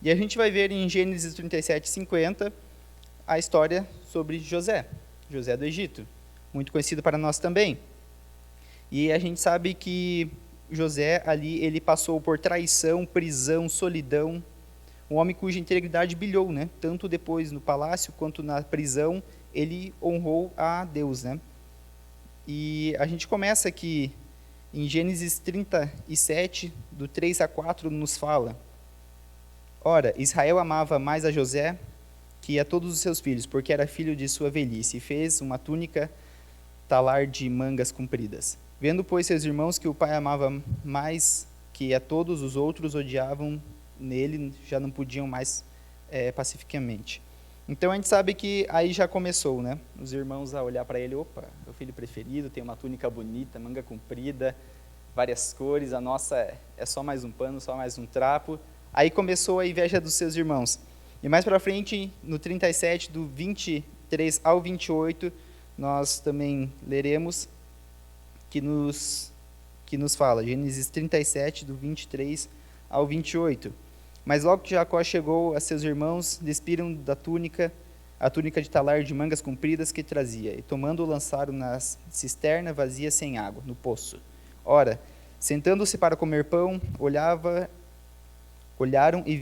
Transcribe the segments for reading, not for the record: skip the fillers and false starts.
E a gente vai ver em Gênesis 37:50 a história sobre José do Egito, muito conhecido para nós também. E a gente sabe que José ali, ele passou por traição, prisão, solidão, um homem cuja integridade brilhou, né? Tanto depois no palácio quanto na prisão, ele honrou a Deus, né? E a gente começa aqui em Gênesis 37, do 3 a 4, nos fala: Ora, Israel amava mais a José que a todos os seus filhos, porque era filho de sua velhice, e fez uma túnica talar de mangas compridas. Vendo, pois, seus irmãos que o pai amava mais que a todos os outros, odiavam nele, já não podiam mais pacificamente. Então a gente sabe que aí já começou, né? Os irmãos a olhar para ele: opa, meu filho preferido, tem uma túnica bonita, manga comprida, várias cores, a nossa é só mais um pano, só mais um trapo. Aí começou a inveja dos seus irmãos. E mais para frente, no 37, do 23 ao 28, nós também leremos que nos fala, Gênesis 37, do 23 ao 28. Mas logo que Jacó chegou a seus irmãos, despiram da túnica, a túnica de talar de mangas compridas que trazia, e tomando-o lançaram na cisterna vazia sem água, no poço. Ora, sentando-se para comer pão, olharam e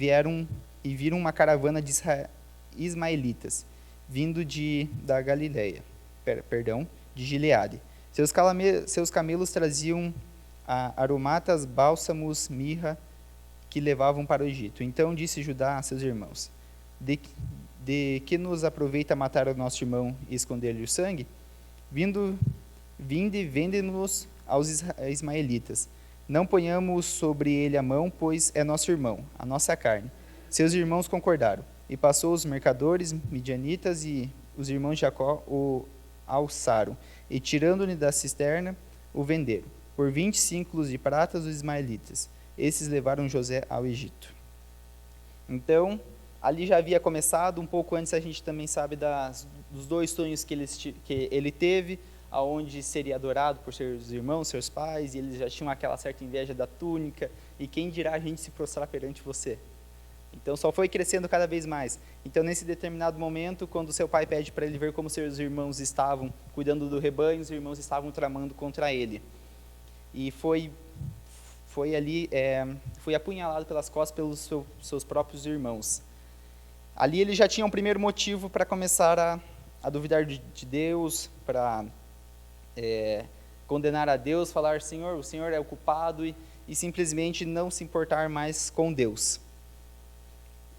viram uma caravana de ismaelitas, vindo da Galileia, de Gileade. Seus camelos traziam aromatas, bálsamos, mirra, que levavam para o Egito. Então disse Judá a seus irmãos: de que nos aproveita matar o nosso irmão e esconder-lhe o sangue? Vinde, vende-nos aos ismaelitas. Não ponhamos sobre ele a mão, pois é nosso irmão, a nossa carne. Seus irmãos concordaram. E passou os mercadores midianitas, e os irmãos de Jacó o alçaram, e tirando-lhe da cisterna, o venderam. Por 20 ciclos de prata os ismaelitas. Esses levaram José ao Egito. Então, ali já havia começado, um pouco antes a gente também sabe dos 2 sonhos que ele teve, aonde seria adorado por seus irmãos, seus pais, e eles já tinham aquela certa inveja da túnica, e quem dirá a gente se prostrar perante você? Então só foi crescendo cada vez mais. Então nesse determinado momento, quando seu pai pede para ele ver como seus irmãos estavam cuidando do rebanho, os irmãos estavam tramando contra ele. E foi apunhalado pelas costas pelos seus próprios irmãos. Ali ele já tinha um primeiro motivo para começar a duvidar de Deus, para condenar a Deus, falar: Senhor, o Senhor é o culpado, e simplesmente não se importar mais com Deus.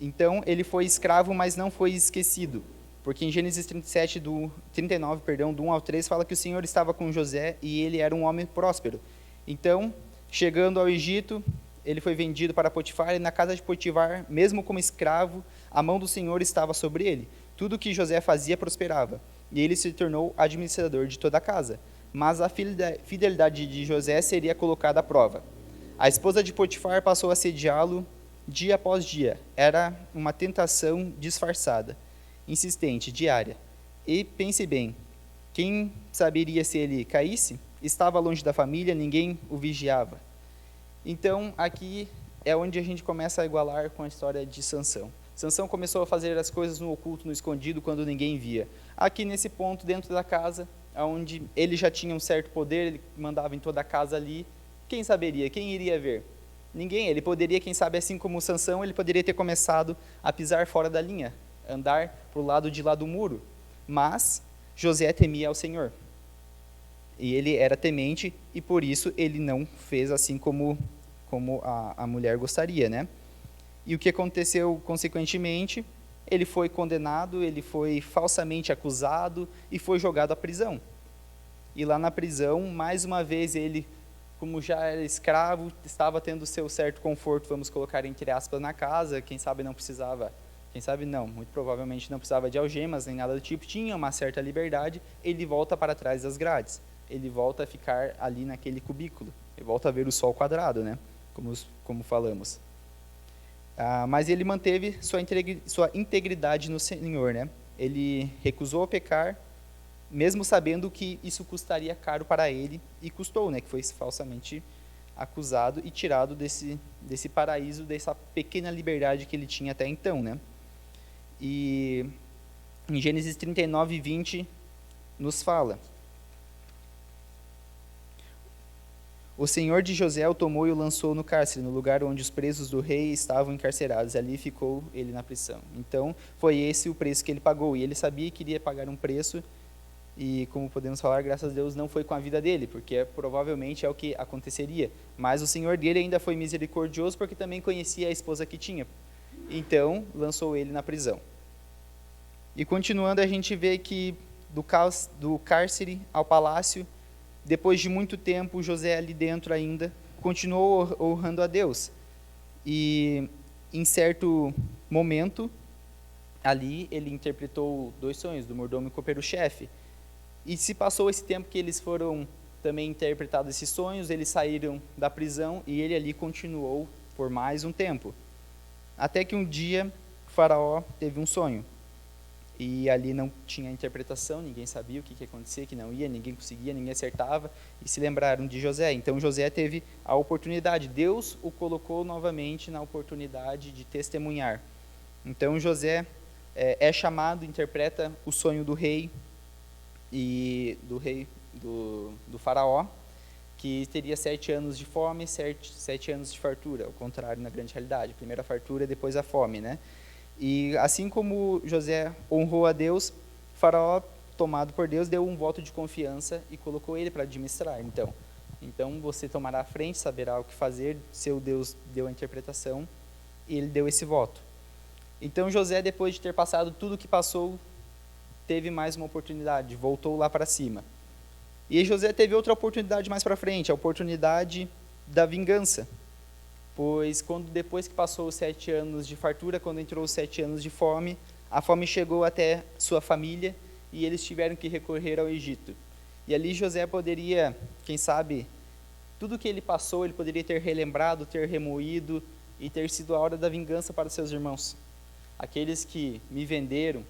Então ele foi escravo, mas não foi esquecido, porque em Gênesis 39, do 1 ao 3, fala que o Senhor estava com José e ele era um homem próspero. Então, chegando ao Egito, ele foi vendido para Potifar, e na casa de Potifar, mesmo como escravo, a mão do Senhor estava sobre ele. Tudo que José fazia prosperava, e ele se tornou administrador de toda a casa. Mas a fidelidade de José seria colocada à prova. A esposa de Potifar passou a assediá-lo dia após dia. Era uma tentação disfarçada, insistente, diária. E pense bem, quem saberia se ele caísse? Estava longe da família, ninguém o vigiava. Então, aqui é onde a gente começa a igualar com a história de Sansão. Sansão começou a fazer as coisas no oculto, no escondido, quando ninguém via. Aqui nesse ponto, dentro da casa, onde ele já tinha um certo poder, ele mandava em toda a casa ali, quem saberia? Quem iria ver? Ninguém. Ele poderia, quem sabe, assim como Sansão, ele poderia ter começado a pisar fora da linha, andar para o lado de lá do muro. Mas José temia ao Senhor. E ele era temente, e por isso ele não fez assim como a mulher gostaria, né? E o que aconteceu consequentemente? Ele foi condenado, ele foi falsamente acusado e foi jogado à prisão. E lá na prisão, mais uma vez, ele, como já era escravo, estava tendo seu certo conforto, vamos colocar entre aspas, na casa. Quem sabe não precisava, quem sabe não, muito provavelmente não precisava de algemas nem nada do tipo, tinha uma certa liberdade. Ele volta para trás das grades, ele volta a ficar ali naquele cubículo, ele volta a ver o sol quadrado, né? Como falamos. Mas ele manteve sua integridade no Senhor, né? Ele recusou pecar, mesmo sabendo que isso custaria caro para ele, e custou, né? Que foi falsamente acusado e tirado desse paraíso, dessa pequena liberdade que ele tinha até então, né? E em Gênesis 39, 20, nos fala: o Senhor de José o tomou e o lançou no cárcere, no lugar onde os presos do rei estavam encarcerados. Ali ficou ele na prisão. Então, foi esse o preço que ele pagou. E ele sabia que iria pagar um preço, e como podemos falar, graças a Deus, não foi com a vida dele, porque provavelmente é o que aconteceria. Mas o Senhor dele ainda foi misericordioso, porque também conhecia a esposa que tinha. Então, lançou ele na prisão. E continuando, a gente vê que do cárcere ao palácio, depois de muito tempo, José ali dentro ainda, continuou honrando a Deus. E em certo momento, ali ele interpretou 2 sonhos, do mordomo e copeiro-chefe. E se passou esse tempo que eles foram também interpretados esses sonhos, eles saíram da prisão e ele ali continuou por mais um tempo. Até que um dia, o faraó teve um sonho. E ali não tinha interpretação, ninguém sabia o que ia acontecer, que não ia, ninguém conseguia, ninguém acertava, e se lembraram de José. Então José teve a oportunidade, Deus o colocou novamente na oportunidade de testemunhar. Então José é chamado, interpreta o sonho do rei, do faraó, que teria 7 anos de fome, 7 anos de fartura, ao contrário na grande realidade, primeiro a fartura, depois a fome, né? E assim como José honrou a Deus, Faraó, tomado por Deus, deu um voto de confiança e colocou ele para administrar. Então você tomará a frente, saberá o que fazer. Seu Deus deu a interpretação e ele deu esse voto. Então José, depois de ter passado tudo o que passou, teve mais uma oportunidade, voltou lá para cima. E José teve outra oportunidade mais para frente, a oportunidade da vingança. Pois depois que passou os 7 anos de fartura, quando entrou os 7 anos de fome, a fome chegou até sua família e eles tiveram que recorrer ao Egito. E ali José poderia, quem sabe, tudo que ele passou, ele poderia ter relembrado, ter remoído e ter sido a hora da vingança para os seus irmãos. Aqueles que me venderam,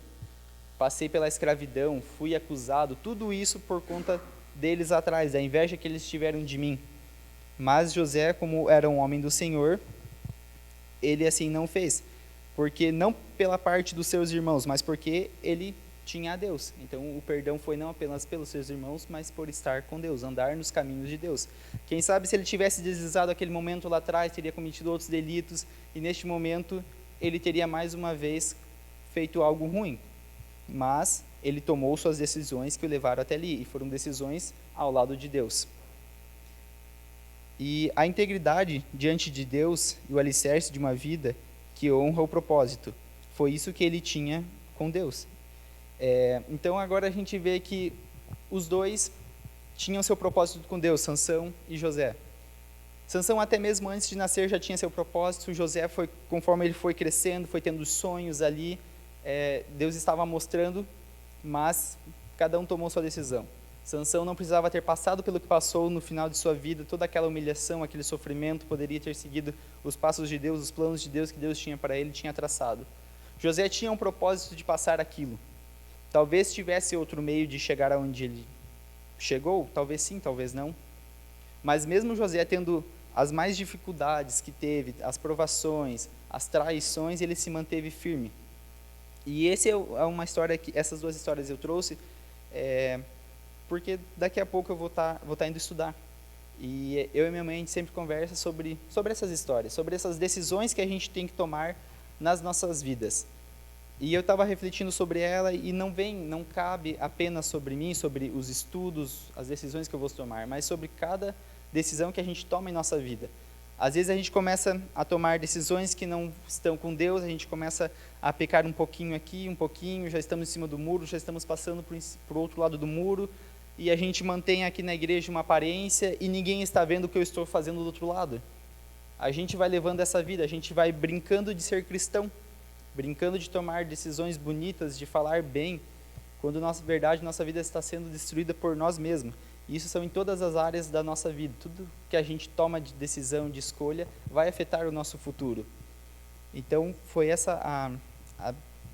passei pela escravidão, fui acusado, tudo isso por conta deles atrás, da inveja que eles tiveram de mim. Mas José, como era um homem do Senhor, ele assim não fez, porque não pela parte dos seus irmãos, mas porque ele tinha a Deus. Então o perdão foi não apenas pelos seus irmãos, mas por estar com Deus, andar nos caminhos de Deus. Quem sabe se ele tivesse deslizado aquele momento lá atrás, teria cometido outros delitos, e neste momento ele teria mais uma vez feito algo ruim. Mas ele tomou suas decisões que o levaram até ali, e foram decisões ao lado de Deus. E a integridade diante de Deus e o alicerce de uma vida que honra o propósito. Foi isso que ele tinha com Deus. Então agora a gente vê que os dois tinham seu propósito com Deus, Sansão e José. Sansão até mesmo antes de nascer já tinha seu propósito. José, conforme ele foi crescendo, foi tendo sonhos ali, Deus estava mostrando, mas cada um tomou sua decisão. Sansão não precisava ter passado pelo que passou no final de sua vida, toda aquela humilhação, aquele sofrimento, poderia ter seguido os passos de Deus, os planos de Deus que Deus tinha para ele, tinha traçado. José tinha um propósito de passar aquilo. Talvez tivesse outro meio de chegar aonde ele chegou, talvez sim, talvez não. Mas mesmo José tendo as mais dificuldades que teve, as provações, as traições, ele se manteve firme. E essa é uma história que essas 2 histórias eu trouxe, porque daqui a pouco eu vou estar indo estudar. E eu e minha mãe, a gente sempre conversa sobre essas histórias, sobre essas decisões que a gente tem que tomar nas nossas vidas. E eu estava refletindo sobre ela e não cabe apenas sobre mim, sobre os estudos, as decisões que eu vou tomar, mas sobre cada decisão que a gente toma em nossa vida. Às vezes a gente começa a tomar decisões que não estão com Deus, a gente começa a pecar um pouquinho aqui, um pouquinho, já estamos em cima do muro, já estamos passando para o outro lado do muro, e a gente mantém aqui na igreja uma aparência e ninguém está vendo o que eu estou fazendo do outro lado. A gente vai levando essa vida, a gente vai brincando de ser cristão, brincando de tomar decisões bonitas, de falar bem, quando na verdade nossa vida está sendo destruída por nós mesmos. E isso são em todas as áreas da nossa vida. Tudo que a gente toma de decisão, de escolha, vai afetar o nosso futuro. Então foi essa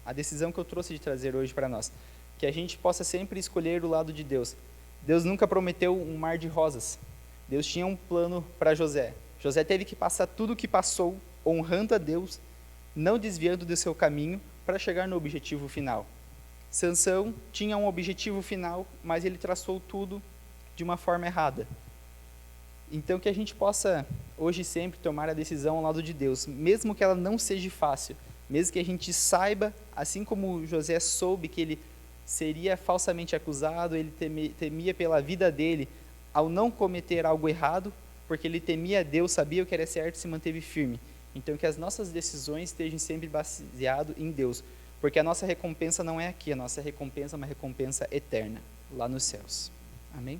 a decisão que eu trouxe de trazer hoje para nós. Que a gente possa sempre escolher o lado de Deus. Deus nunca prometeu um mar de rosas. Deus tinha um plano para José. José teve que passar tudo o que passou, honrando a Deus, não desviando do seu caminho, para chegar no objetivo final. Sansão tinha um objetivo final, mas ele traçou tudo de uma forma errada. Então, que a gente possa, hoje e sempre, tomar a decisão ao lado de Deus, mesmo que ela não seja fácil, mesmo que a gente saiba, assim como José soube que ele seria falsamente acusado, ele temia pela vida dele, ao não cometer algo errado, porque ele temia a Deus, sabia o que era certo e se manteve firme. Então, que as nossas decisões estejam sempre baseadas em Deus, porque a nossa recompensa não é aqui, a nossa recompensa é uma recompensa eterna, lá nos céus. Amém?